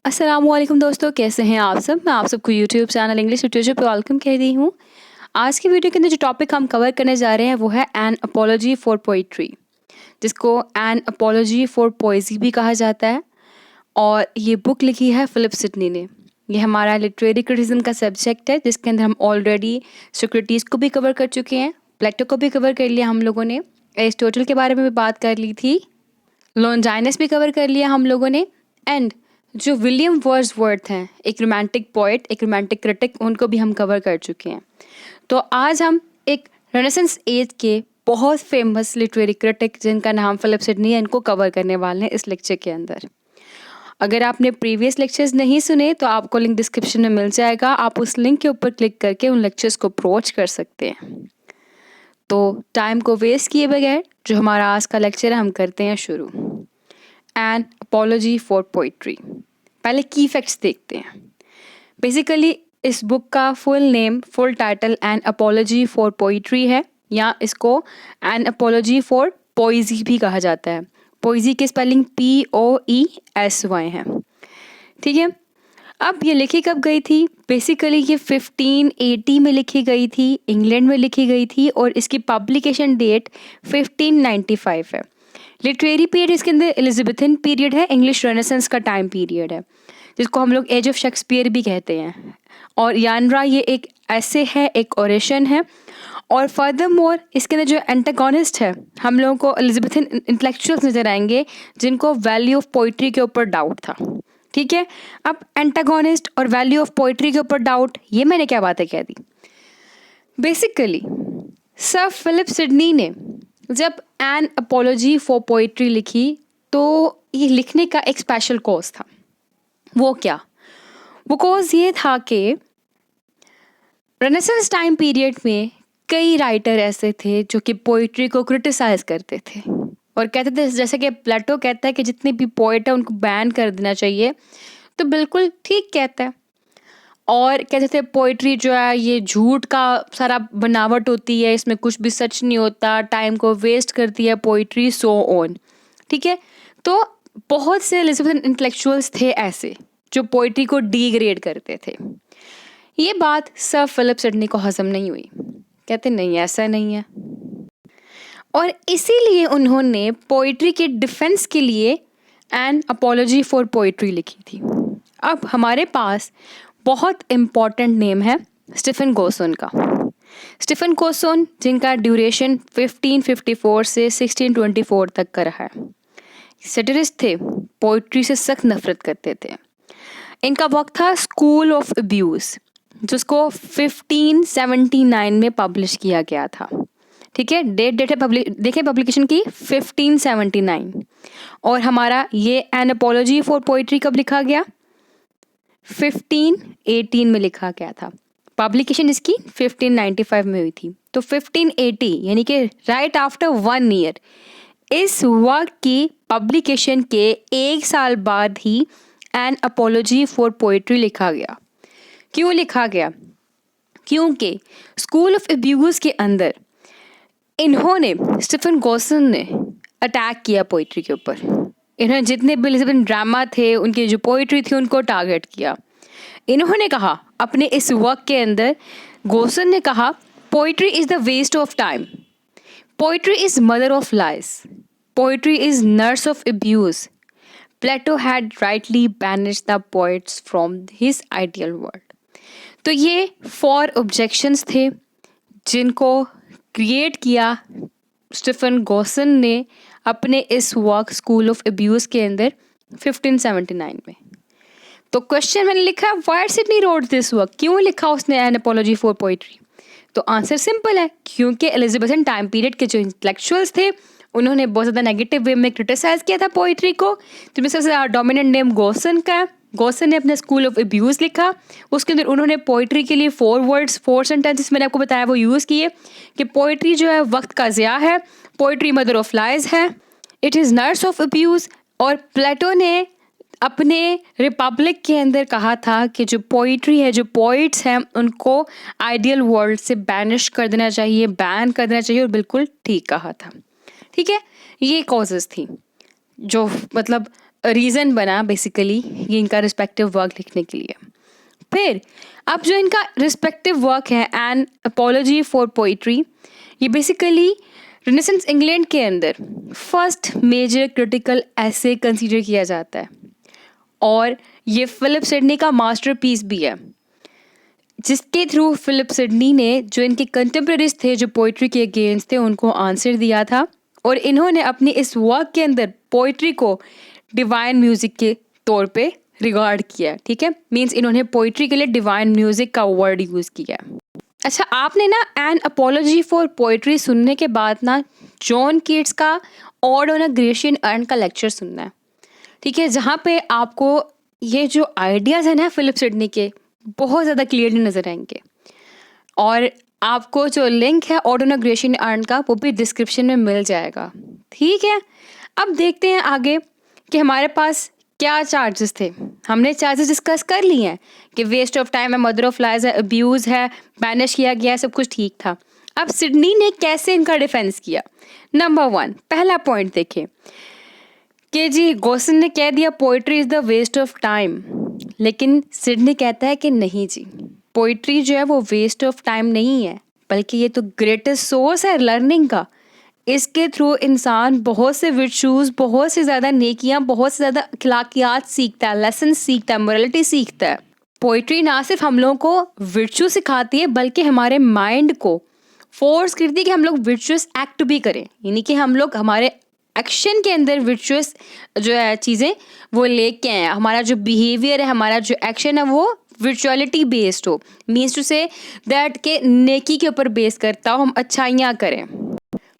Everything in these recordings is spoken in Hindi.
अस्सलामुअलैकुम दोस्तों, कैसे हैं आप सब। मैं आप सबको यूट्यूब चैनल इंग्लिश लिटरेचर पे वेलकम कह रही हूँ। आज की वीडियो के अंदर जो टॉपिक हम कवर करने जा रहे हैं वो है एन अपॉलॉजी फॉर पोइट्री, जिसको एन अपॉलॉजी फॉर पोएजी भी कहा जाता है। और ये बुक लिखी है फिलिप सिडनी ने। ये हमारा लिटरेरी क्रिटिसिज्म का सब्जेक्ट है, जिसके अंदर हम ऑलरेडी सोक्रेटिस को भी कवर कर चुके हैं, प्लेटो को भी कवर कर लिया हम लोगों ने, एरिस्टोटल के बारे में भी बात कर ली थी, लॉन्जाइनस भी कवर कर लिया हम लोगों ने, एंड जो विलियम वर्ड्सवर्थ हैं, एक रोमांटिक पोइट, एक रोमांटिक क्रिटिक, उनको भी हम कवर कर चुके हैं। तो आज हम एक रेनेसेंस एज के बहुत फेमस लिटरेरी क्रिटिक जिनका नाम फिलिप सिडनी है, इनको कवर करने वाले हैं इस लेक्चर के अंदर। अगर आपने प्रीवियस लेक्चर्स नहीं सुने तो आपको लिंक डिस्क्रिप्शन में मिल जाएगा, आप उस लिंक के ऊपर क्लिक करके उन लेक्चर्स को अप्रोच कर सकते हैं। तो टाइम को वेस्ट किए बगैर जो हमारा आज का लेक्चर है हम करते हैं शुरू। N apology for poetry. पहले की फैक्ट्स देखते हैं। बेसिकली इस बुक का full title N apology for poetry है, या इसको एन अपॉलॉजी फॉर पोइजी भी कहा जाता है। पोइजी की स्पेलिंग POESY है, ठीक है। अब ये लिखी कब गई थी? बेसिकली ये 1580 में लिखी गई थी, इंग्लैंड में लिखी गई थी, और इसकी पब्लिकेशन डेट 1595 है। लिटरेरी पीरियड इसके अंदर एलिजाबेथन पीरियड है, इंग्लिश रेनेसेंस का टाइम पीरियड है, जिसको हम लोग एज ऑफ शेक्सपियर भी कहते हैं। और यानरा ये एक ऐसे है, एक ओरेशन है, और फर्दर मोर इसके अंदर जो एंटागोनिस्ट है, हम लोगों को एलिजाबेथन इंटेलेक्चुअल्स नजर आएंगे जिनको वैल्यू ऑफ पोइट्री के ऊपर डाउट था, ठीक है। अब एंटागोनिस्ट और वैल्यू ऑफ पोइट्री के ऊपर डाउट, ये मैंने क्या बातें कह दी। बेसिकली सर फिलिप सिडनी ने जब एन अपॉलॉजी फॉर पोइट्री लिखी तो ये लिखने का एक स्पेशल कॉज था। वो क्या? वो कॉज ये था कि रेनेसेंस टाइम पीरियड में कई राइटर ऐसे थे जो कि पोइट्री को क्रिटिसाइज करते थे और कहते थे, जैसे कि प्लेटो कहता है कि जितने भी पोइट है उनको बैन कर देना चाहिए, तो बिल्कुल ठीक कहता है। और कहते थे पोइट्री जो है ये झूठ का सारा बनावट होती है, इसमें कुछ भी सच नहीं होता, टाइम को वेस्ट करती है पोइट्री, सो ऑन, ठीक है। तो बहुत से एलिजाबेथन इंटेलेक्चुअल्स थे ऐसे जो पोइट्री को डिग्रेड करते थे। ये बात सर फिलिप सिडनी को हजम नहीं हुई, कहते नहीं ऐसा नहीं है, और इसीलिए उन्होंने पोइट्री के डिफेंस के लिए एन अपॉलॉजी फॉर पोइट्री लिखी थी। अब हमारे पास बहुत इम्पॉर्टेंट नेम है स्टीफन गॉसन का। स्टीफन गॉसन जिनका ड्यूरेशन 1554 से 1624 तक का रहा है। सेटरिस्ट थे, पोइट्री से सख्त नफरत करते थे। इनका वर्क था स्कूल ऑफ अब्यूज, जिसको 1579 में पब्लिश किया गया था, ठीक है। डेट है देखें पब्लिकेशन की 1579, और हमारा ये एन अपॉलॉजी फॉर पोइट्री कब लिखा गया? 1518 में लिखा गया था। पब्लिकेशन इसकी 1595 में हुई थी। तो 1580 यानी कि राइट आफ्टर 1 ईयर, इस वर्क की पब्लिकेशन के 1 साल बाद ही एन अपॉलॉजी फॉर पोइट्री लिखा गया। क्यों लिखा गया? क्योंकि स्कूल ऑफ अब्यूज के अंदर इन्होंने, स्टीफन गॉसन ने अटैक किया पोइट्री के ऊपर। इन्होंने जितने भी एलिजाबेथन ड्रामा थे, उनकी जो पोइट्री थी, उनको टारगेट किया। इन्होंने कहा अपने इस वर्क के अंदर, गॉसन ने कहा poetry is the waste of time, poetry is mother of lies, poetry is nurse of abuse, Plato had rightly banished the poets from his ideal world. तो ये 4 ऑब्जेक्शंस थे जिनको क्रिएट किया स्टीफन गॉसन ने अपने इस वर्क स्कूल ऑफ अब्यूज के अंदर 1579 में। तो क्वेश्चन मैंने लिखा, why Sydney wrote this work, क्यों लिखा उसने एन अपॉलॉजी फॉर पोइट्री? तो आंसर सिंपल है, क्योंकि एलिजाबेथन टाइम पीरियड के जो इंटेलेक्चुअल्स थे उन्होंने बहुत ज़्यादा नेगेटिव वे में क्रिटिसाइज किया था पोइट्री को, जिसमें सबसे ज़्यादा डोमिनेंट नेम गॉसन का है। गॉसन ने अपना स्कूल ऑफ अब्यूज लिखा, उसके अंदर उन्होंने पोइट्री के लिए 4 सेंटेंसेस मैंने आपको बताया वो यूज़ किए कि पोइट्री जो है वक्त का ज़िया है, पोइट्री मदर ऑफ लाइज है, it is nurse of abuse. और प्लेटो ने अपने रिपब्लिक के अंदर कहा था कि जो पोइट्री है, जो पोइट्स हैं, उनको आइडियल वर्ल्ड से बैनिश कर देना चाहिए, बैन कर देना चाहिए, और बिल्कुल ठीक कहा था, ठीक है। ये कॉजेज़ थी जो मतलब रीज़न बना बेसिकली ये इनका रिस्पेक्टिव वर्क लिखने के लिए। फिर अब जो इनका रिस्पेक्टिव वर्क है एन अपॉलजी फॉर पोइट्री, ये बेसिकली रिनेसेंस इंग्लैंड के अंदर फर्स्ट मेजर क्रिटिकल ऐसे कंसीडर किया जाता है और ये फिलिप सिडनी का मास्टरपीस भी है, जिसके थ्रू फिलिप सिडनी ने जो इनके कंटेम्प्रेरीज थे जो पोइट्री के अगेंस्ट थे उनको आंसर दिया था और इन्होंने अपनी इस वर्क के अंदर पोइट्री को डिवाइन म्यूज़िक के तौर पे रिगार्ड किया। ठीक है, मीन्स इन्होंने पोइट्री के लिए डिवाइन म्यूज़िक का वर्ड यूज़ किया। अच्छा, आपने ना एन अपॉलजी फॉर पोइट्री सुनने के बाद ना जॉन कीट्स का odd on a Grecian earn का लेक्चर सुनना है। ठीक है, जहाँ पे आपको ये जो आइडियाज़ हैं ना फिलिप सिडनी के बहुत ज़्यादा क्लियरली नज़र आएंगे और आपको जो लिंक है odd on a Grecian earn का वो भी डिस्क्रिप्शन में मिल जाएगा। ठीक है, अब देखते हैं आगे कि हमारे पास क्या चार्जेस थे। हमने चार्जेस डिस्कस कर लिए हैं कि वेस्ट ऑफ टाइम है, मदर ऑफ लाइज है, अब्यूज़ है, बैनिश किया गया है, सब कुछ ठीक था। अब सिडनी ने कैसे इनका डिफेंस किया। नंबर 1, पहला पॉइंट देखें कि जी गॉसन ने कह दिया poetry is the waste of time, लेकिन सिडनी कहता है कि नहीं जी, पोइट्री जो है वो वेस्ट ऑफ टाइम नहीं है, बल्कि ये तो ग्रेटेस्ट सोर्स है लर्निंग का। इसके थ्रू इंसान बहुत से वर्चूज़, बहुत से ज़्यादा नेकियां, बहुत से ज़्यादा अखलाकियात सीखता है, लेसन सीखता है, मोरालिटी सीखता है। पोइट्री ना सिर्फ हम लोगों को वर्चू सिखाती है बल्कि हमारे माइंड को फोर्स करती है कि हम लोग वर्चुअस एक्ट भी करें, यानी कि हम लोग हमारे एक्शन के अंदर वर्चुअस जो है चीज़ें वो लेके आए। हमारा जो बिहेवियर है, हमारा जो एक्शन है वो वर्चुअलिटी बेस्ड हो, मीन्स टू से दैट के नेकी के ऊपर बेस करता हो, हम अच्छाइयाँ करें।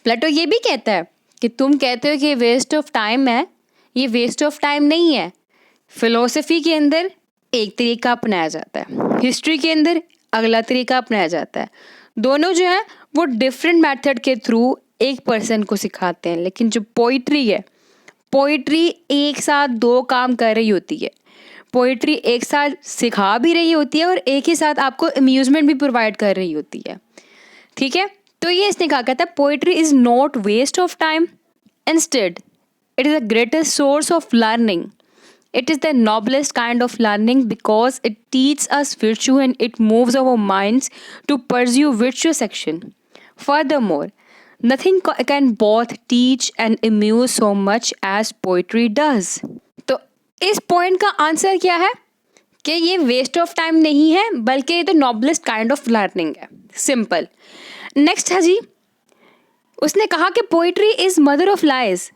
प्लेटो ये भी कहता है कि तुम कहते हो कि वेस्ट ऑफ टाइम है, ये वेस्ट ऑफ टाइम नहीं है। फिलोसफी के अंदर एक तरीका अपनाया जाता है, हिस्ट्री के अंदर अगला तरीका अपनाया जाता है। दोनों जो है वो डिफरेंट मेथड के थ्रू एक पर्सन को सिखाते हैं, लेकिन जो पोइट्री है, पोइट्री एक साथ 2 काम कर रही होती है। पोइट्री एक साथ सिखा भी रही होती है और एक ही साथ आपको अम्यूज़मेंट भी प्रोवाइड कर रही होती है। ठीक है, तो ये इसने कहा कहता है poetry is not waste of time, instead it is the greatest source of learning. It is the noblest kind of learning because it teaches us virtue and it moves our minds to pursue virtuous action. Furthermore, nothing can both teach and amuse so much as poetry does. तो इस पॉइंट का आंसर क्या है कि ये वेस्ट ऑफ टाइम नहीं है बल्कि ये तो नॉबलेस्ट काइंड ऑफ लर्निंग है। सिंपल। नेक्स्ट है जी, उसने कहा कि poetry is mother of lies,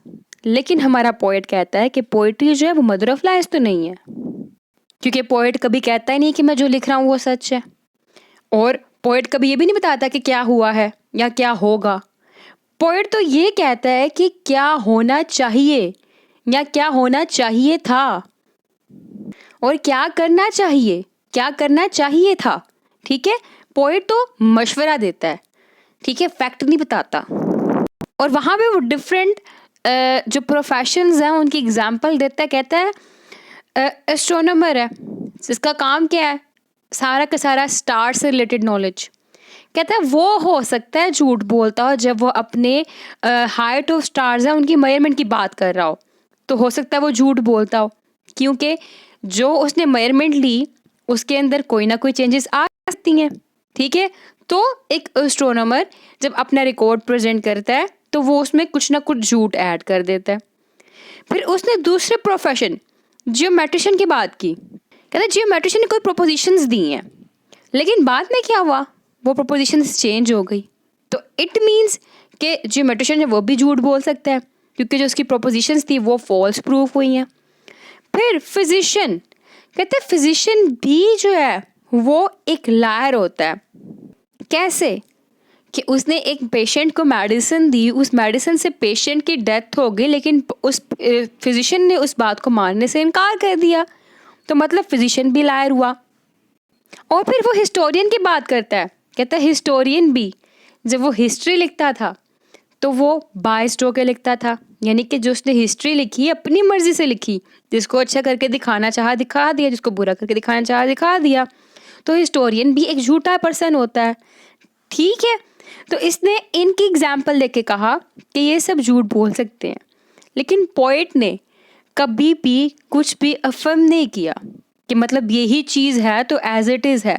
लेकिन हमारा पोइट कहता है कि पोइट्री जो है वो मदर ऑफ लाइज तो नहीं है, क्योंकि पोइट कभी कहता ही नहीं कि मैं जो लिख रहा हूँ वो सच है, और पोइट कभी ये भी नहीं बताता कि क्या हुआ है या क्या होगा। पोइट तो ये कहता है कि क्या होना चाहिए या क्या होना चाहिए था और क्या करना चाहिए था। ठीक है, पोइट तो मशवरा देता है, ठीक है, फैक्ट नहीं बताता। और वहाँ पे वो डिफरेंट जो प्रोफेशंस हैं उनकी एग्जांपल देता है। कहता है एस्ट्रोनॉमर है जिसका काम क्या है, सारा का सारा स्टार से रिलेटेड नॉलेज। कहता है वो हो सकता है झूठ बोलता हो जब वो अपने हाइट ऑफ स्टार्स हैं उनकी मेजरमेंट की बात कर रहा हो, तो हो सकता है वो झूठ बोलता हो, क्योंकि जो उसने मेजरमेंट ली उसके अंदर कोई ना कोई चेंजेस आ सकती हैं। ठीक है, तो एक एस्ट्रोनॉमर जब अपना रिकॉर्ड प्रेजेंट करता है तो वो उसमें कुछ ना कुछ झूठ ऐड कर देता है। फिर उसने दूसरे प्रोफेशन जियोमेट्रिशियन की बात की। कहता है जियोमेट्रिशियन ने कोई प्रोपोजिशंस दी हैं, लेकिन बाद में क्या हुआ, वो प्रोपोजिशंस चेंज हो गई। तो इट मीन्स कि जियोमेट्रिशियन है वो भी झूठ बोल सकता है क्योंकि जो उसकी प्रोपोजिशंस थी वो फॉल्स प्रूफ हुई हैं। फिर फिजिशियन, कहते हैं फिजिशियन भी जो है वो एक लायर होता है। कैसे कि उसने एक पेशेंट को मेडिसिन दी, उस मेडिसिन से पेशेंट की डेथ हो गई, लेकिन उस फिजिशियन ने उस बात को मानने से इनकार कर दिया, तो मतलब फिजिशियन भी लायर हुआ। और फिर वो हिस्टोरियन की बात करता है। कहता है हिस्टोरियन भी जब वो हिस्ट्री लिखता था तो वो बायस्ड होकर लिखता था, यानी कि जो उसने हिस्ट्री लिखी अपनी मर्जी से लिखी, जिसको अच्छा करके दिखाना चाहा दिखा दिया, जिसको बुरा करके दिखाना चाहा दिखा दिया। तो हिस्टोरियन भी एक झूठा पर्सन होता है। ठीक है, तो इसने इनकी एग्जाम्पल देके कहा कि ये सब झूठ बोल सकते हैं, लेकिन पोइट ने कभी भी कुछ भी अफर्म नहीं किया कि मतलब यही चीज़ है तो एज इट इज़ है।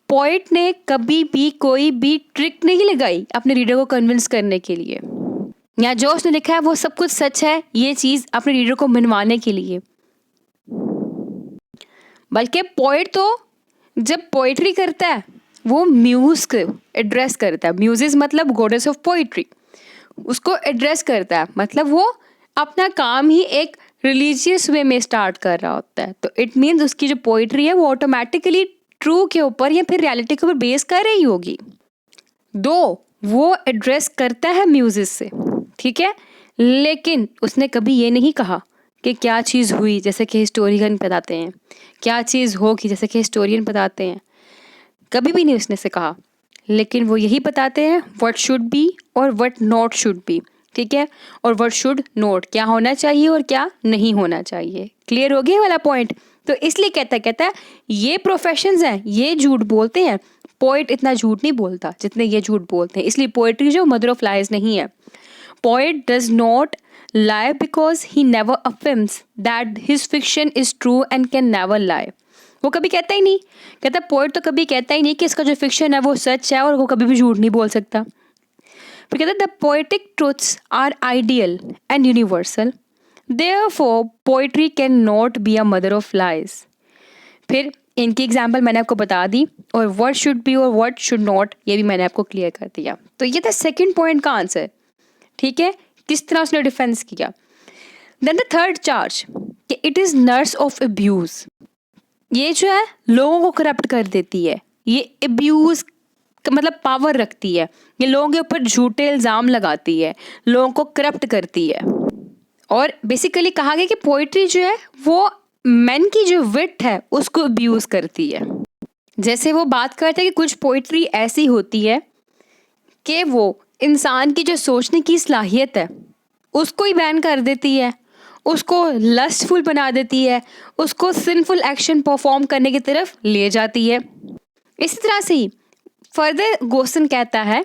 पोइट ने कभी भी कोई भी ट्रिक नहीं लगाई अपने रीडर को कन्विंस करने के लिए, या जो उसने लिखा है वो सब कुछ सच है, ये चीज़ अपने रीडर को मनवाने के लिए। बल्कि पोइट तो जब पोइट्री करता है वो म्यूज को एड्रेस करता है। म्यूजिस मतलब गॉडेस ऑफ पोइट्री, उसको एड्रेस करता है, मतलब वो अपना काम ही एक रिलीजियस वे में स्टार्ट कर रहा होता है। तो इट मीन्स उसकी जो पोइट्री है वो ऑटोमेटिकली ट्रू के ऊपर या फिर रियलिटी के ऊपर बेस कर रही होगी, दो वो एड्रेस करता है म्यूजिस से, ठीक है। लेकिन उसने कभी ये नहीं कहा कि क्या चीज़ हुई, जैसे कि हिस्टोरियन बताते हैं, क्या चीज़ होगी जैसे कि हिस्टोरियन बताते हैं, कभी भी नहीं उसने से कहा। लेकिन वो यही बताते हैं व्हाट शुड बी और व्हाट नॉट शुड बी, ठीक है, और व्हाट शुड नॉट, क्या होना चाहिए और क्या नहीं होना चाहिए। क्लियर हो गया वाला पॉइंट। तो इसलिए कहता है ये प्रोफेशंस हैं, ये झूठ बोलते हैं, पोइट इतना झूठ नहीं बोलता जितने ये झूठ बोलते हैं। इसलिए पोइट्री जो मदर ऑफ लाइज नहीं है। Poet does not lie because he never affirms that his fiction is true and can never lie. वो कभी कहता ही नहीं, कहता पोइट तो कभी कहता ही नहीं कि इसका जो फिक्शन है वो सच है और वो कभी भी झूठ नहीं बोल सकता। फिर कहता the poetic truths are ideal and universal, therefore poetry can not be a mother of lies. फिर इनकी एग्जाम्पल मैंने आपको बता दी, और व्हाट शुड बी और व्हाट शुड नॉट ये भी मैंने आपको क्लियर कर दिया। तो ये था सेकेंड पॉइंट का आंसर, ठीक है, किस तरह उसने डिफेंस किया। देन द थर्ड चार्ज कि it is nurse of abuse, ये जो है लोगों को करप्ट कर देती है, ये अब्यूज़ मतलब पावर रखती है, ये लोगों के ऊपर झूठे इल्ज़ाम लगाती है, लोगों को करप्ट करती है। और बेसिकली कहा गया कि पोइट्री जो है वो मैन की जो विट है उसको अब्यूज़ करती है। जैसे वो बात करते हैं कि कुछ पोइट्री ऐसी होती है कि वो इंसान की जो सोचने की सलाहियत है उसको ही बैन कर देती है, उसको लस्टफुल बना देती है, उसको सिंफुल एक्शन परफॉर्म करने की तरफ ले जाती है। इसी तरह से ही फर्दर गोसन कहता है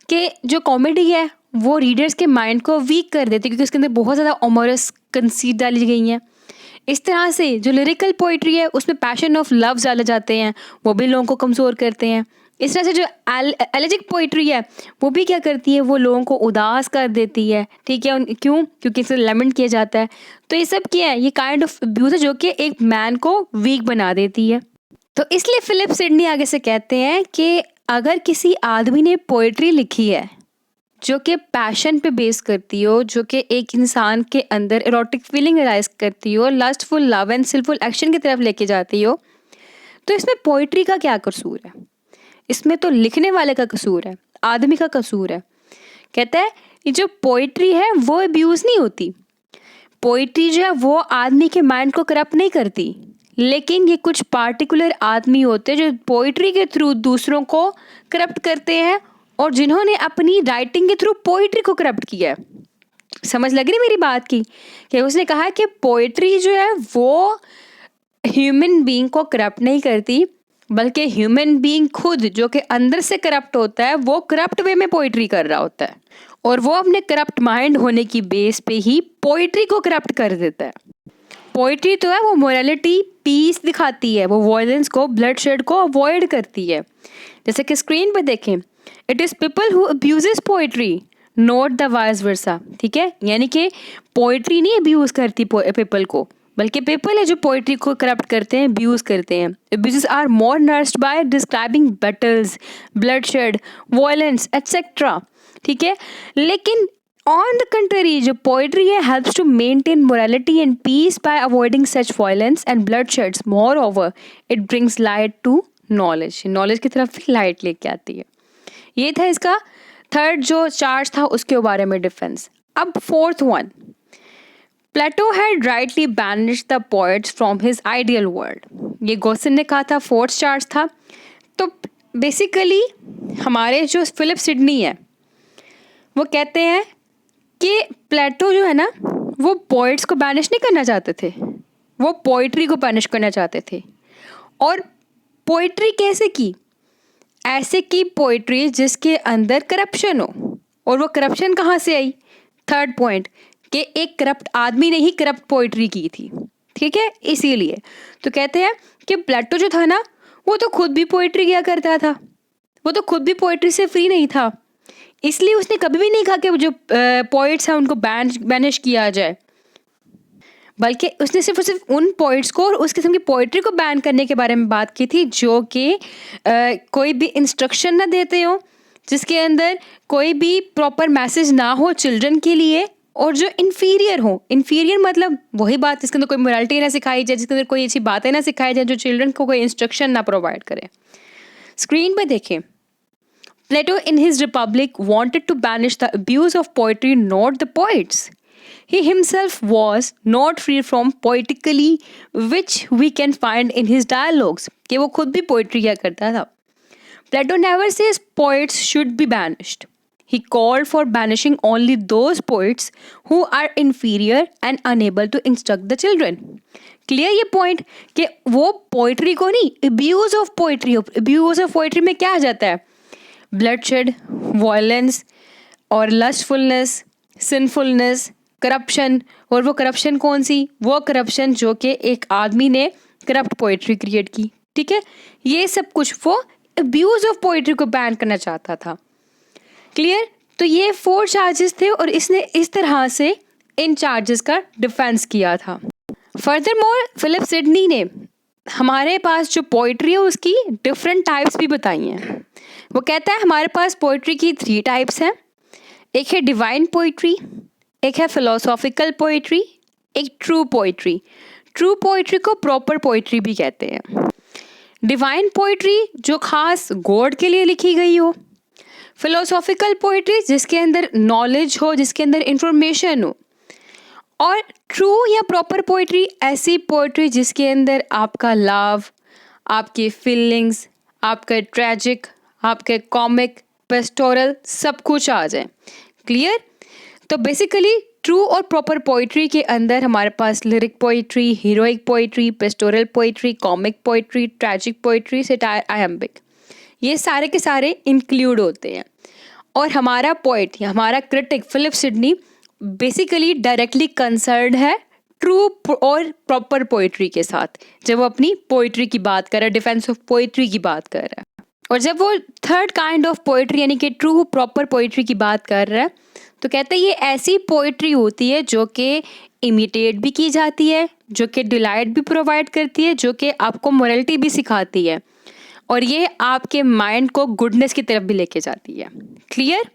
कि जो कॉमेडी है वो रीडर्स के माइंड को वीक कर देती है क्योंकि उसके अंदर बहुत ज़्यादा ओमरस कंसीट डाली गई हैं। इस तरह से जो लिरिकल पोइट्री है उसमें पैशन ऑफ लव डाले जाते हैं, वो भी लोगों को कमज़ोर करते हैं। इस तरह से जो एलेजिक पोइट्री है वो भी क्या करती है, वो लोगों को उदास कर देती है, ठीक है। क्यों? क्योंकि इसे लेमेंट किया जाता है। तो ये सब क्या है, ये काइंड ऑफ अब्यूज़ है जो कि एक मैन को वीक बना देती है। तो इसलिए फिलिप सिडनी आगे से कहते हैं कि अगर किसी आदमी ने पोइट्री लिखी है जो कि पैशन पे बेस करती हो, जो कि एक इंसान के अंदर एरोटिक फीलिंग अराइज करती हो, लस्टफुल लव एंड सिलफुल एक्शन की तरफ लेके जाती हो, तो इसमें पोइट्री का क्या कसूर है? इसमें तो लिखने वाले का कसूर है, आदमी का कसूर है। कहता है ये जो पोइट्री है वो अब्यूज़ नहीं होती, पोइट्री जो है वो आदमी के माइंड को करप्ट नहीं करती, लेकिन ये कुछ पार्टिकुलर आदमी होते हैं जो पोइट्री के थ्रू दूसरों को करप्ट करते हैं और जिन्होंने अपनी राइटिंग के थ्रू पोइट्री को करप्ट किया है। समझ लग रही मेरी बात की कि उसने कहा कि पोइट्री जो है वो ह्यूमन बीइंग को करप्ट नहीं करती, बल्कि ह्यूमन बीइंग खुद जो कि अंदर से करप्ट होता है वो करप्ट वे में पोइट्री कर रहा होता है, और वो अपने करप्ट माइंड होने की बेस पे ही पोइट्री को करप्ट कर देता है। पोइट्री तो है वो मोरालिटी पीस दिखाती है, वो वायलेंस को ब्लड शेड को अवॉइड करती है। जैसे कि स्क्रीन पे देखें, it is people who abuses poetry not the vice versa, ठीक है। यानी कि पोइट्री नहीं अब्यूज़ करती पीपल को, बल्कि पीपल है जो पोइट्री को करप्ट करते हैं, अब्यूज़ करते हैं। Abuses are more nursed by describing battles, bloodshed, violence etcetera, ठीक है। लेकिन ऑन द कंट्री जो पोइट्री है helps to maintain morality and peace by avoiding such violence and bloodsheds. Moreover it brings light to knowledge, knowledge की तरफ भी लाइट लेके आती है। ये था इसका थर्ड जो चार्ज था उसके बारे में डिफेंस। अब fourth one, Plato had rightly banished the poets from his ideal world. ये गोसन ने कहा था, फोर्थ चार्ज था। तो बेसिकली हमारे जो फिलिप सिडनी है वो कहते हैं कि प्लेटो जो है ना वो पोइट्स को बैनिश नहीं करना चाहते थे, वो पोइट्री को बैनिश करना चाहते थे। और पोइट्री कैसे की? ऐसे की पोइट्री जिसके अंदर करप्शन हो। और वो करप्शन कहाँ से आई? थर्ड पॉइंट कि एक करप्ट आदमी ने ही करप्ट पोइट्री की थी, ठीक है, इसीलिए। तो कहते हैं कि प्लेटो जो था ना, वो तो खुद भी पोइट्री किया करता था, वो तो खुद भी पोइट्री से फ्री नहीं था, इसलिए उसने कभी भी नहीं कहा कि जो पोइट्स हैं उनको बैनिश किया जाए, बल्कि उसने सिर्फ और सिर्फ उन पोइट्स को और उस किस्म की पोइट्री को बैन करने के बारे में बात की थी जो कि कोई भी इंस्ट्रक्शन ना देते हो, जिसके अंदर कोई भी प्रॉपर मैसेज ना हो चिल्ड्रन के लिए, और जो इन्फीरियर हो। इन्फीरियर मतलब वही बात जिसके अंदर कोई मोरालिटी ना सिखाई जाए, जिसके अंदर कोई ऐसी बातें ना सिखाई जाए जो चिल्ड्रन को कोई इंस्ट्रक्शन ना प्रोवाइड करे। स्क्रीन पे देखें, Plato in his Republic wanted to banish the abuse of poetry, not the poets. He himself was not free from poetically, which we can find in his dialogues. कि वो खुद भी पोइट्री किया करता था। Plato never says poets should be banished. He called for banishing only those poets who are inferior and unable to instruct the children. Clear ये पॉइंट कि वो पोइट्री को नहीं, abuse of poetry, abuse of poetry में क्या आ जाता है? ब्लडशेड, वायलेंस और लस्टफुलनेस, सिनफुलनेस, करप्शन। और वो करप्शन कौन सी? वो करप्शन जो कि एक आदमी ने करप्ट पोइट्री क्रिएट की, ठीक है, ये सब कुछ वो अब्यूज ऑफ पोइट्री को बैन करना चाहता था। क्लियर? तो ये 4 चार्जेस थे और इसने इस तरह से इन चार्जेस का डिफेंस किया था। फर्दरमोर फिलिप सिडनी ने हमारे पास जो पोइट्री है उसकी डिफरेंट टाइप्स भी बताई हैं। वो कहता है हमारे पास पोइट्री की 3 टाइप्स हैं। एक है डिवाइन पोइट्री, एक है फिलोसॉफिकल पोइट्री, एक ट्रू पोइट्री। ट्रू पोइट्री को प्रॉपर पोइट्री भी कहते हैं। डिवाइन पोइट्री जो खास गॉड के लिए लिखी गई हो। फिलोसॉफिकल पोइट्री जिसके अंदर नॉलेज हो, जिसके अंदर इंफॉर्मेशन हो। और ट्रू या प्रॉपर पोइट्री ऐसी पोइट्री जिसके अंदर आपका लव, आपकी फीलिंग्स, आपका ट्रेजिक, आपके कॉमिक, पेस्टोरल सब कुछ आ जाए। क्लियर? तो बेसिकली ट्रू और प्रॉपर पोइट्री के अंदर हमारे पास lyric poetry, heroic poetry, pastoral poetry, comic poetry, tragic poetry, satire, iambic, ये सारे के सारे इंक्लूड होते हैं। और हमारा पोइट या हमारा critic Philip Sidney basically directly concerned है ट्रू और प्रॉपर पोइट्री के साथ, जब वो अपनी पोइट्री की बात कर रहा है, डिफेंस ऑफ पोइट्री की बात कर रहा है। और जब वो थर्ड काइंड ऑफ पोइट्री यानी कि ट्रू प्रॉपर पोइट्री की बात कर रहा है, तो कहते हैं ये ऐसी पोइट्री होती है जो कि इमिटेट भी की जाती है, जो कि डिलाइट भी प्रोवाइड करती है, जो कि आपको मोरलिटी भी सिखाती है, और ये आपके माइंड को गुडनेस की तरफ भी लेके जाती है। क्लियर?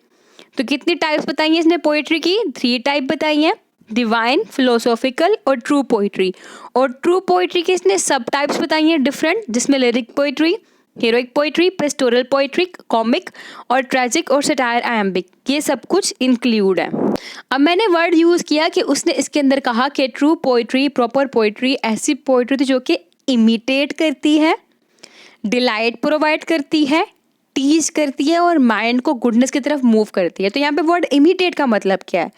तो कितनी टाइप्स बताई हैं इसने पोइट्री की? 3 टाइप बताई हैं, डिवाइन, फिलोसॉफिकल और ट्रू पोइट्री। और ट्रू पोइट्री के इसने सब टाइप्स बताई हैं डिफरेंट, जिसमें lyric poetry, heroic poetry, pastoral poetry, comic और ट्रेजिक और सटायर, आयम्बिक, ये सब कुछ इंक्लूड है। अब मैंने वर्ड यूज़ किया कि उसने इसके अंदर कहा कि ट्रू पोइट्री, प्रॉपर पोइट्री ऐसी पोइट्री थी जो कि इमिटेट करती है, डिलाइट प्रोवाइड करती है, टीच करती है और माइंड को गुडनेस की तरफ मूव करती है। तो यहाँ पे वर्ड इमिटेट का मतलब क्या है?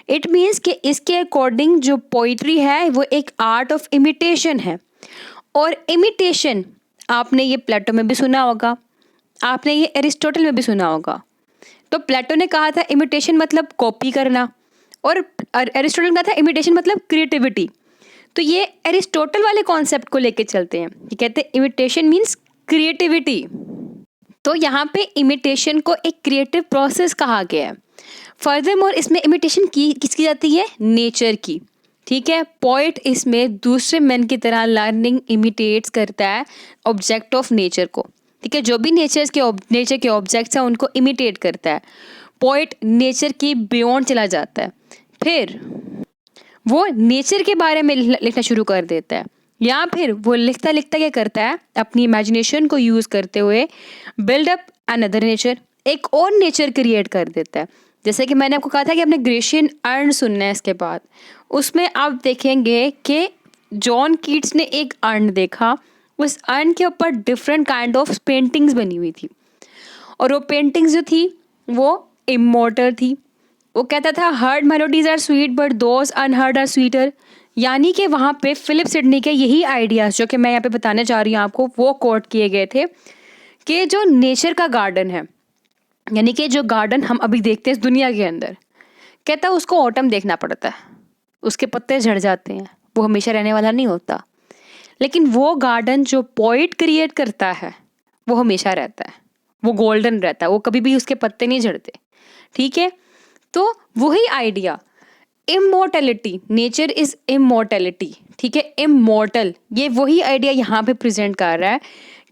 इट मीन्स कि इसके अकॉर्डिंग जो पोइट्री है वो एक आर्ट ऑफ इमिटेशन है। और इमिटेशन आपने ये प्लेटो में भी सुना होगा, आपने ये एरिस्टोटल में भी सुना होगा। तो प्लेटो ने कहा था इमिटेशन मतलब कॉपी करना, और एरिस्टोटल ने कहा था इमिटेशन मतलब क्रिएटिविटी। तो ये एरिस्टोटल वाले कॉन्सेप्ट को लेके चलते हैं। ये कहते हैं इमिटेशन मीन्स क्रिएटिविटी। तो यहाँ पे इमिटेशन को एक क्रिएटिव प्रोसेस कहा गया है। फर्दरमोर इसमें इमिटेशन किसकी जाती है? नेचर की। ठीक है, पोइट इसमें दूसरे मैन की तरह लर्निंग इमिटेट्स करता है ऑब्जेक्ट ऑफ नेचर को। ठीक है, जो भी नेचर के ऑब्जेक्ट्स हैं उनको इमिटेट करता है। पोइट नेचर की बियॉन्ड चला जाता है, फिर वो नेचर के बारे में लिखना शुरू कर देता है, या फिर वो लिखता लिखता क्या करता है, अपनी इमेजिनेशन को यूज़ करते हुए बिल्ड अप अनदर नेचर, एक और नेचर क्रिएट कर देता है। जैसे कि मैंने आपको कहा था कि आपने ग्रेशियन अर्न सुनना है इसके बाद, उसमें आप देखेंगे कि जॉन कीट्स ने एक अर्न देखा, उस अर्न के ऊपर डिफरेंट काइंड ऑफ पेंटिंग्स बनी हुई थी, और वो पेंटिंग्स जो थी वो इमॉर्टल थी। वो कहता था heard melodies are sweet but those unheard are sweeter. यानी कि वहाँ पे फिलिप सिडनी के यही आइडियाज़ जो कि मैं यहाँ पे बताने जा रही हूँ आपको, वो कोट किए गए थे कि जो नेचर का गार्डन है, यानी कि जो गार्डन हम अभी देखते हैं इस दुनिया के अंदर, कहता है उसको ऑटम देखना पड़ता है, उसके पत्ते झड़ जाते हैं, वो हमेशा रहने वाला नहीं होता। लेकिन वो गार्डन जो पोइट क्रिएट करता है वो हमेशा रहता है, वो गोल्डन रहता है, वो कभी भी उसके पत्ते नहीं झड़ते। ठीक है, तो वही idea immortality, nature is immortality, ठीक है, इमोर्टल, ये वही आइडिया यहाँ पे प्रेजेंट कर रहा है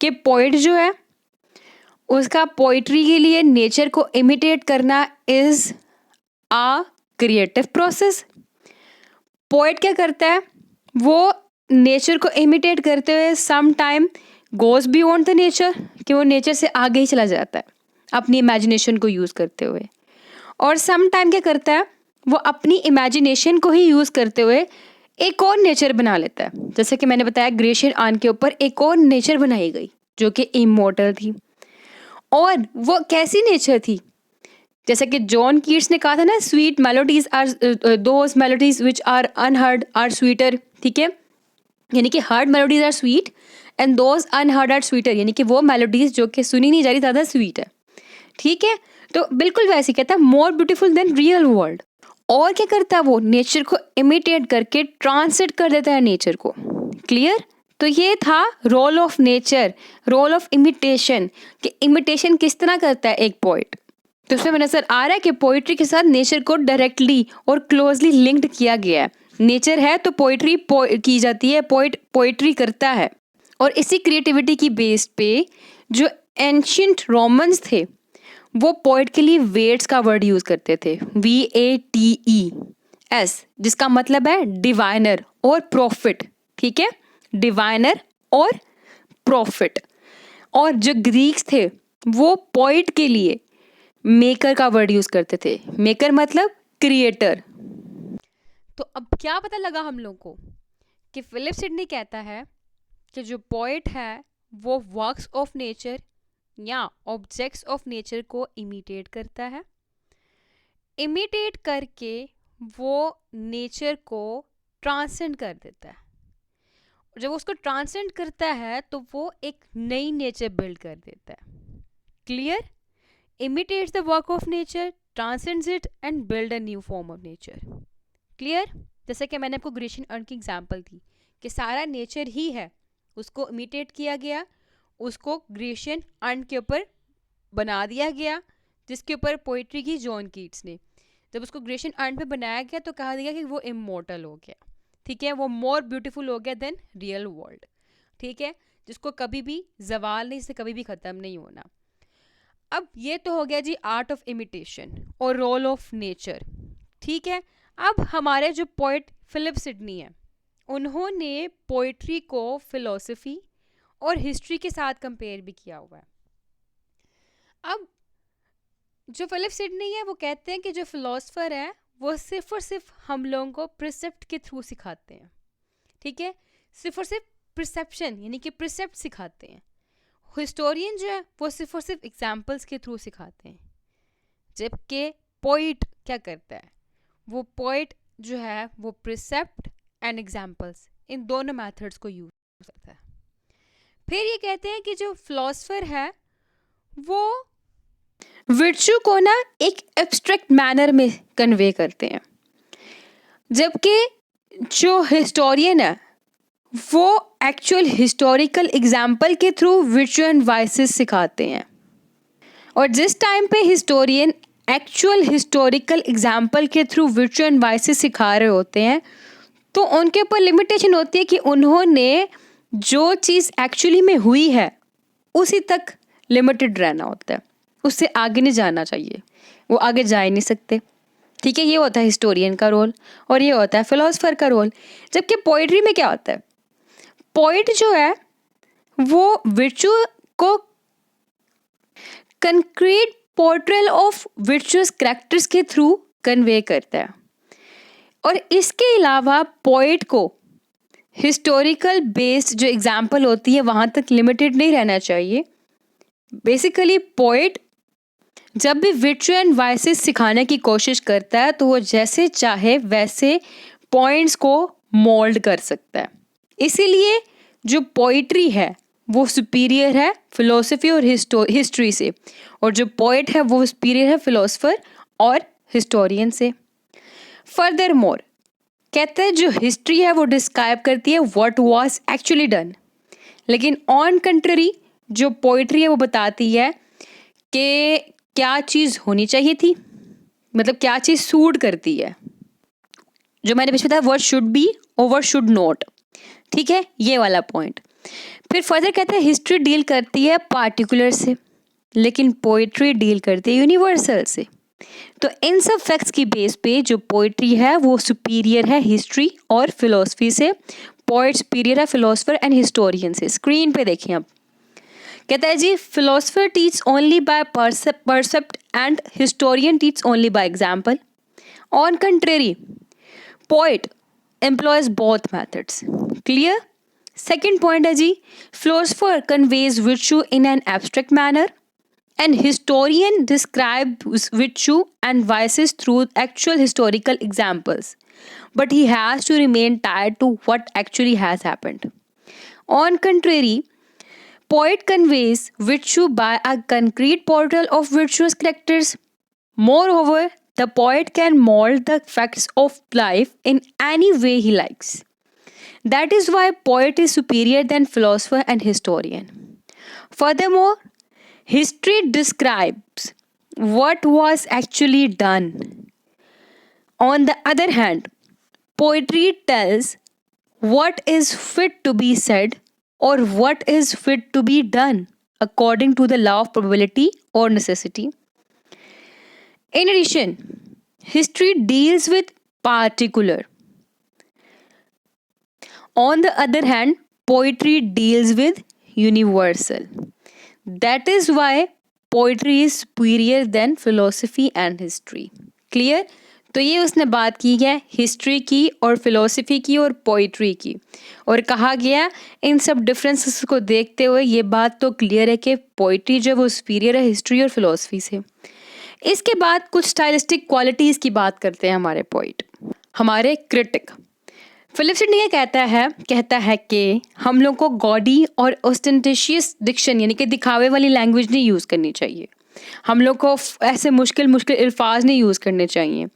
कि पोइट जो है उसका पोइट्री के लिए नेचर को इमिटेट करना is a creative process. Poet क्या करता है, वो नेचर को इमिटेट करते हुए some time goes beyond the nature, कि वो नेचर से आगे ही चला जाता है अपनी इमेजिनेशन को यूज़ करते हुए, और सम टाइम क्या करता है, वो अपनी इमेजिनेशन को ही यूज़ करते हुए एक और नेचर बना लेता है। जैसे कि मैंने बताया ग्रेशियन आर्न के ऊपर एक और नेचर बनाई गई जो कि इमॉर्टल थी, और वो कैसी नेचर थी, जैसे कि जॉन कीट्स ने कहा था ना, sweet melodies are those melodies which are unheard are sweeter, ठीक है, यानी कि heard melodies are sweet and those unheard are sweeter, यानी कि वो मेलोडीज जो कि सुनी नहीं जा रही ज़्यादा स्वीट है। ठीक है, तो बिल्कुल वैसे कहता है more beautiful then real world. और क्या करता है, वो नेचर को इमिटेट करके ट्रांसलेट कर देता है नेचर को। क्लियर, तो ये था role of nature, role of imitation, कि इमिटेशन किस तरह करता है एक पोइट। तो उसमें नजर आ रहा है कि पोइट्री के साथ नेचर को डायरेक्टली और क्लोजली लिंक्ड किया गया है। नेचर है तो पोइट्री की जाती है, पोइट पोइट्री करता है। और इसी क्रिएटिविटी की बेस पे जो एंशियंट रोमन्स थे वो पोइट के लिए वेट्स का वर्ड यूज़ करते थे, VATES, जिसका मतलब है डिवाइनर और प्रॉफिट। ठीक है, डिवाइनर और प्रॉफिट। और जो ग्रीक्स थे वो पोइट के लिए मेकर का वर्ड यूज़ करते थे। मेकर मतलब क्रिएटर। तो अब क्या पता लगा हम लोग को कि फिलिप सिडनी कहता है कि जो पोइट है वो वर्क्स ऑफ नेचर या ऑब्जेक्ट्स ऑफ नेचर को इमिटेट करता है। इमिटेट करके वो नेचर को ट्रांसेंड कर देता है। जब उसको ट्रांसेंड करता है तो वो एक नई नेचर बिल्ड कर देता है। Clear, imitates the work of nature, transcends it and build a new form of nature. Clear, जैसे कि मैंने आपको ग्रेशियन अर्न की एग्जांपल दी कि सारा नेचर ही है, उसको इमिटेट किया गया, उसको ग्रेशियन अर्न के ऊपर बना दिया गया, जिसके ऊपर पोइट्री की जॉन कीट्स ने। जब उसको ग्रेशियन अर्न पे बनाया गया तो कहा गया कि वो इमॉर्टल हो गया। ठीक है, वो मोर ब्यूटीफुल हो गया देन रियल वर्ल्ड। ठीक है, जिसको कभी भी जवाल नहीं, से कभी भी ख़त्म नहीं होना। अब ये तो हो गया जी आर्ट ऑफ इमिटेशन और रोल ऑफ नेचर। ठीक है, अब हमारे जो पोइट फिलिप सिडनी है उन्होंने पोइट्री को फिलॉसफी और हिस्ट्री के साथ कंपेयर भी किया हुआ है। अब जो फिलिप सिडनी है वो कहते हैं कि जो फिलोसफर है वो सिर्फ और सिर्फ हम लोगों को प्रिसेप्ट के थ्रू सिखाते हैं। ठीक है, सिर्फ और सिर्फ परसेप्शन यानी कि प्रिसेप्ट सिखाते हैं। हिस्टोरियन जो है वो सिर्फ और सिर्फ एग्जाम्पल्स के थ्रू सिखाते हैं, जबकि पोइट क्या करता है, वो पोइट जो है वो प्रिसेप्ट एंड एग्जाम्पल्स इन दोनों मेथड्स को यूज करता है। फिर ये कहते हैं कि जो फिलोसफर है वो वर्च्यू को ना एक एब्स्ट्रैक्ट मैनर में कन्वे करते हैं, जबकि जो हिस्टोरियन है वो एक्चुअल हिस्टोरिकल एग्जाम्पल के थ्रू वर्च्यू एंड वाइसेस सिखाते हैं। और जिस टाइम पे हिस्टोरियन एक्चुअल हिस्टोरिकल एग्जाम्पल के थ्रू वर्च्यू एंड वाइसेस सिखा रहे होते हैं तो उनके ऊपर लिमिटेशन होती है कि उन्होंने जो चीज़ एक्चुअली में हुई है उसी तक लिमिटेड रहना होता है, उससे आगे नहीं जाना चाहिए, वो आगे जा ही नहीं सकते। ठीक है, ये होता है हिस्टोरियन का रोल और ये होता है फिलोसफर का रोल। जबकि पोइट्री में क्या होता है, पोइट जो है वो वर्च्यू को concrete portrayal of virtuous characters के थ्रू कन्वे करता है। और इसके अलावा पोइट को हिस्टोरिकल बेस्ड जो एग्जाम्पल होती है वहाँ तक लिमिटेड नहीं रहना चाहिए। बेसिकली पोइट जब भी वर्च्यू एंड वाइसेस सिखाने की कोशिश करता है तो वो जैसे चाहे वैसे पॉइंट्स को मोल्ड कर सकता है। इसीलिए जो पोइट्री है वो सुपीरियर है फिलोसफी और हिस्ट्री से, और जो पोइट है वो सुपीरियर है फिलोसफर और हिस्टोरियन से। फर्दर मोर कहते हैं जो हिस्ट्री है वो डिस्क्राइब करती है व्हाट वाज एक्चुअली डन, लेकिन ऑन कंट्री जो पोइट्री है वो बताती है कि क्या चीज़ होनी चाहिए थी, मतलब क्या चीज़ सूट करती है। जो मैंने पीछे बताया व्हाट शुड बी और व्हाट शुड नॉट, ठीक है, ये वाला पॉइंट। फिर फर्दर कहते हैं हिस्ट्री डील करती है पार्टिकुलर से, लेकिन पोइट्री डील करती है यूनिवर्सल से। तो इन सब फैक्ट्स की बेस पे जो पोइट्री है वो सुपीरियर है हिस्ट्री और फिलोसफी से। पोइट सुपीरियर है फिलोसफर एंड हिस्टोरियन से। स्क्रीन पे देखें अब, कहता है जी philosopher teach only by precept and historian teach only by example. On contrary poet employs both methods. Clear. Second point है जी philosopher conveys virtue in an abstract manner and historian describes virtue and vices through actual historical examples, but he has to remain tied to what actually has happened. On contrary, poet conveys virtue by a concrete portrayal of virtuous characters. Moreover, the poet can mold the facts of life in any way he likes. That is why poet is superior than philosopher and historian. Furthermore, history describes what was actually done. On the other hand, poetry tells what is fit to be said or what is fit to be done according to the law of probability or necessity. In addition, history deals with particular. On the other hand, poetry deals with universal. That is why poetry is superior than philosophy and history. Clear? तो ये उसने बात की है हिस्ट्री की और फिलोसफी की और पोइट्री की, और कहा गया इन सब डिफरेंसेस को देखते हुए ये बात तो क्लियर है कि पोइट्री जो वो सुपीरियर है हिस्ट्री और फिलोसफी से। इसके बाद कुछ स्टाइलिस्टिक क्वालिटीज़ की बात करते हैं हमारे पोइट, हमारे क्रिटिक। फिलिप सिडनी कहता है कि हम लोग को गॉडी और ऑस्टेंटेशियस डिक्शन यानी कि दिखावे वाली लैंग्वेज नहीं यूज़ करनी चाहिए। हम लोग को ऐसे मुश्किल अल्फाज नहीं यूज़ करने चाहिए।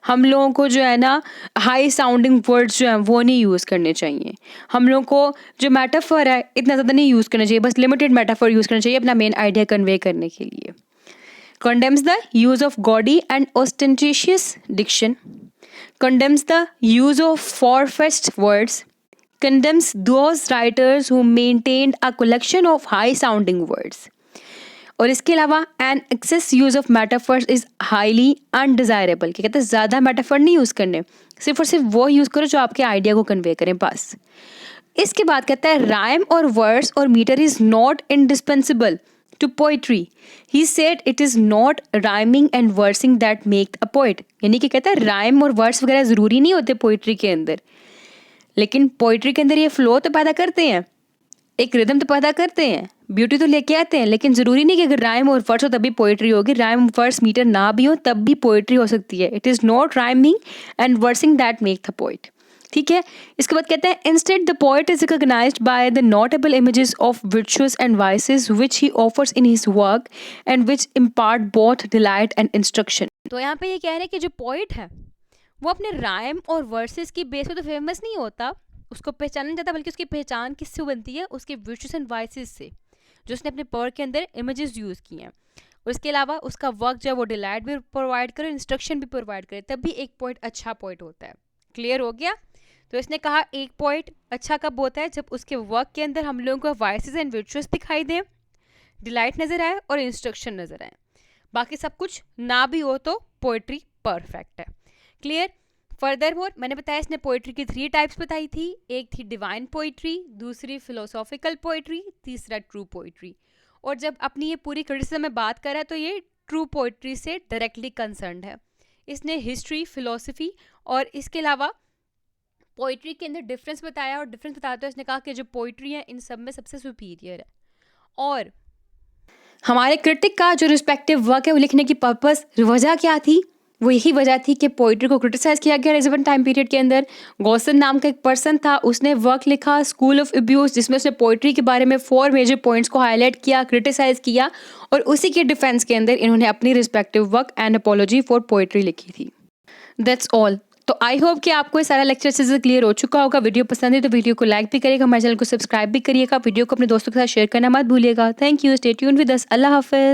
हम लोगों को जो है ना हाई साउंडिंग वर्ड्स जो हैं वो नहीं यूज़ करने चाहिए। हम लोग को जो मेटाफर है इतना ज़्यादा नहीं यूज़ करना चाहिए, बस लिमिटेड मेटाफर यूज़ करना चाहिए अपना मेन आइडिया कन्वे करने के लिए। condemns the use of gaudy and ostentatious diction, condemns the use of far-fetched words, condemns those writers who maintained a collection of high-sounding words. और इसके अलावा an excess use of metaphors is highly undesirable, कि कहते हैं ज़्यादा मेटाफर नहीं यूज़ करने, सिर्फ और सिर्फ वो यूज़ करो जो आपके आइडिया को कन्वे करें बस। इसके बाद कहता है राइम और वर्स और metre is not indispensable to poetry. He said it is not rhyming and versing that make a poet. यानी कि कहता है राइम और वर्स वगैरह ज़रूरी नहीं होते पोइट्री के अंदर, लेकिन पोइट्री के अंदर ये फ्लो तो पैदा करते हैं, एक रिदम तो पैदा करते हैं, ब्यूटी तो लेके आते हैं, लेकिन ज़रूरी नहीं कि अगर राइम और वर्स हो तभी पोइट्री होगी, राइम वर्स मीटर ना भी हो तब भी पोइट्री हो सकती है। It is not rhyming and versing that make the poet. ठीक है। इसके बाद कहते हैं instead the poet is recognised by the notable images of virtues and vices which he offers in his work and which impart both delight and instruction. तो यहाँ पे ये कह रहे हैं कि जो पोइट है वो अपने राइम और वर्सेस की बेस पे तो फेमस नहीं होता, उसको पहचाना नहीं जाता, बल्कि उसकी पहचान किससे बनती है, उसके virtues एंड vices से, जो उसने अपने पोएट के अंदर इमेजेस यूज़ किए हैं। और इसके अलावा उसका वर्क जो है वो डिलाइट भी प्रोवाइड करे, इंस्ट्रक्शन भी प्रोवाइड करे, तब भी एक पोइट अच्छा पोइट होता है। क्लियर हो गया। तो इसने कहा एक पोइट अच्छा कब होता है, जब उसके वर्क के अंदर हम लोगों को वाइसेस एंड वर्चुअस दिखाई दें, डिलाइट नज़र आए और इंस्ट्रक्शन नज़र आए। बाकी सब कुछ ना भी हो तो पोइट्री परफेक्ट है। क्लियर। फर्दर मोर मैंने बताया इसने पोइट्री की 3 टाइप्स बताई थी, एक थी डिवाइन पोइट्री, दूसरी फिलोसॉफिकल पोइट्री, तीसरा ट्रू पोइट्री। और जब अपनी ये पूरी क्रिटिसिज्म में बात कर रहा है तो ये ट्रू पोइट्री से डायरेक्टली कंसर्न्ड है। इसने हिस्ट्री, फिलोसफी और इसके अलावा पोइट्री के अंदर डिफरेंस बताया, और डिफरेंस बताते हुए इसने कहा कि जो पोइट्री है इन सब में सबसे सुपीरियर है। और हमारे क्रिटिक का जो रिस्पेक्टिव वर्क है वो लिखने की पर्पस वजह क्या थी, वो यही वजह थी कि पोइट्री को क्रिटिसाइज किया गया रिलेवेंट टाइम पीरियड के अंदर। गॉसन नाम का एक पर्सन था, उसने वर्क लिखा स्कूल ऑफ अब्यूज, जिसमें उसने पोइट्री के बारे में 4 मेजर पॉइंट्स को हाईलाइट किया, क्रिटिसाइज किया, और उसी के डिफेंस के अंदर इन्होंने अपनी respective work and apology for poetry लिखी थी। That's all. तो आई होप कि आपको ये सारा लेक्चर अच्छे से क्लियर हो चुका होगा। वीडियो पसंद है तो वीडियो को लाइक भी करिएगा, हमारे चैनल को सब्सक्राइब भी करिएगा, वीडियो को अपने दोस्तों के साथ शेयर करना मत भूलिएगा। Thank you, stay tuned with us. अल्लाह हाफ़िज़।